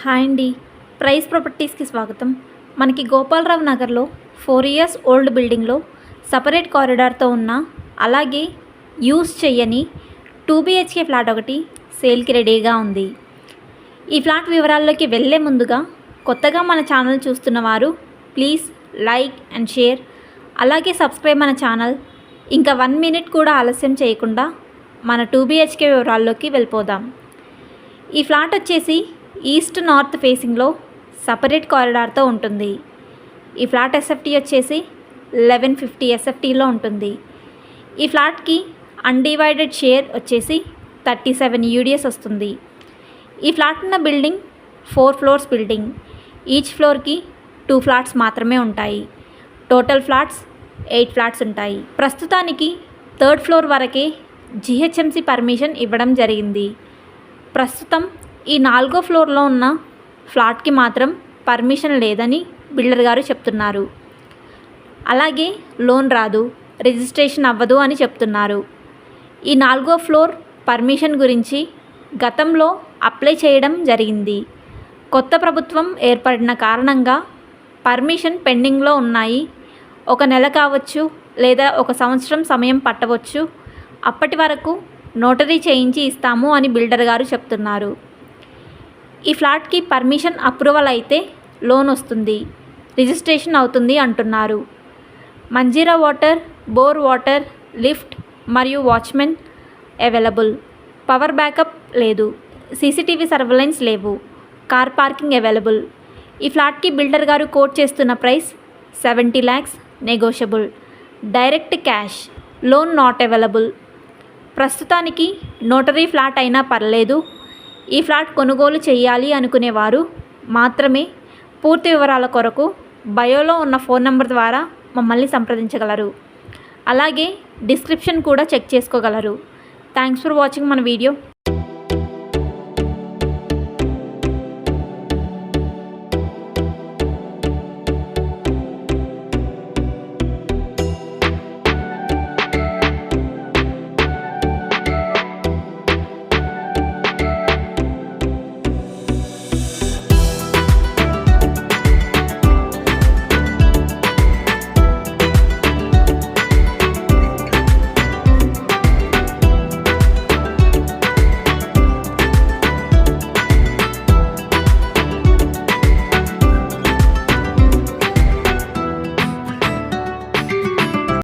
Hi అండి. Price ప్రాపర్టీస్కి స్వాగతం. మనకి గోపాలరావు నగర్లో 4 ఇయర్స్ ఓల్డ్ బిల్డింగ్లో సపరేట్ కారిడార్తో ఉన్న అలాగే యూస్ చేయని 2 BHK ఫ్లాట్ ఒకటి సేల్కి రెడీగా ఉంది. ఈ ఫ్లాట్ వివరాల్లోకి వెళ్ళే ముందుగా కొత్తగా మన ఛానల్ చూస్తున్న వారు ప్లీజ్ లైక్ అండ్ షేర్, అలాగే సబ్స్క్రైబ్ మన ఛానల్. ఇంకా 1 మినిట్ కూడా ఆలస్యం చేయకుండా మన 2 BHK వివరాల్లోకి వెళ్ళిపోదాం. ఈ ఫ్లాట్ వచ్చేసి ఈస్ట్ నార్త్ ఫేసింగ్లో సపరేట్ కారిడార్తో ఉంటుంది. ఈ ఫ్లాట్ ఎస్ఎఫ్టీ వచ్చేసి 1150 ఎస్ఎఫ్టీలో ఉంటుంది. ఈ ఫ్లాట్కి అన్డివైడెడ్ షేర్ వచ్చేసి 37 UDS వస్తుంది. ఈ ఫ్లాట్ ఉన్న బిల్డింగ్ 4 ఫ్లోర్స్ బిల్డింగ్. ఈచ్ ఫ్లోర్కి 2 ఫ్లాట్స్ మాత్రమే ఉంటాయి. టోటల్ ఫ్లాట్స్ 8 ఫ్లాట్స్ ఉంటాయి. ప్రస్తుతానికి 3rd ఫ్లోర్ వరకే GHMC పర్మిషన్ ఇవ్వడం జరిగింది. ప్రస్తుతం ఈ 4వ ఫ్లోర్లో ఉన్న ఫ్లాట్కి మాత్రం పర్మిషన్ లేదని బిల్డర్ గారు చెప్తున్నారు. అలాగే లోన్ రాదు, రిజిస్ట్రేషన్ అవ్వదు అని చెప్తున్నారు. ఈ 4వ ఫ్లోర్ పర్మిషన్ గురించి గతంలో అప్లై చేయడం జరిగింది. కొత్త ప్రభుత్వం ఏర్పడిన కారణంగా పర్మిషన్ పెండింగ్లో ఉన్నాయి. 1 నెల కావచ్చు లేదా 1 సంవత్సరం సమయం పట్టవచ్చు. అప్పటి వరకు నోటరీ చేయించి ఇస్తాము అని బిల్డర్ గారు చెప్తున్నారు. ఈ ఫ్లాట్కి పర్మిషన్ అప్రూవల్ అయితే లోన్ వస్తుంది, రిజిస్ట్రేషన్ అవుతుంది అంటున్నారు. Manjira water, bore water, lift మరియు వాచ్మెన్ అవైలబుల్. పవర్ బ్యాకప్ లేదు. CCTV సర్వేలెన్స్ లేవు. Car parking available. ఈ ఫ్లాట్కి బిల్డర్ గారు కోట్ చేస్తున్న price 70 lakhs negotiable. Direct cash, loan not available. ప్రస్తుతానికి నోటరీ ఫ్లాట్ అయినా పర్లేదు. ఈ ఫ్లాట్ కొనుగోలు చేయాలి అనుకునేవారు మాత్రమే పూర్తి వివరాల కొరకు బయోలో ఉన్న ఫోన్ నెంబర్ ద్వారా మమ్మల్ని సంప్రదించగలరు. అలాగే డిస్క్రిప్షన్ కూడా చెక్ చేసుకోగలరు. థ్యాంక్స్ ఫర్ వాచింగ్ మన వీడియో.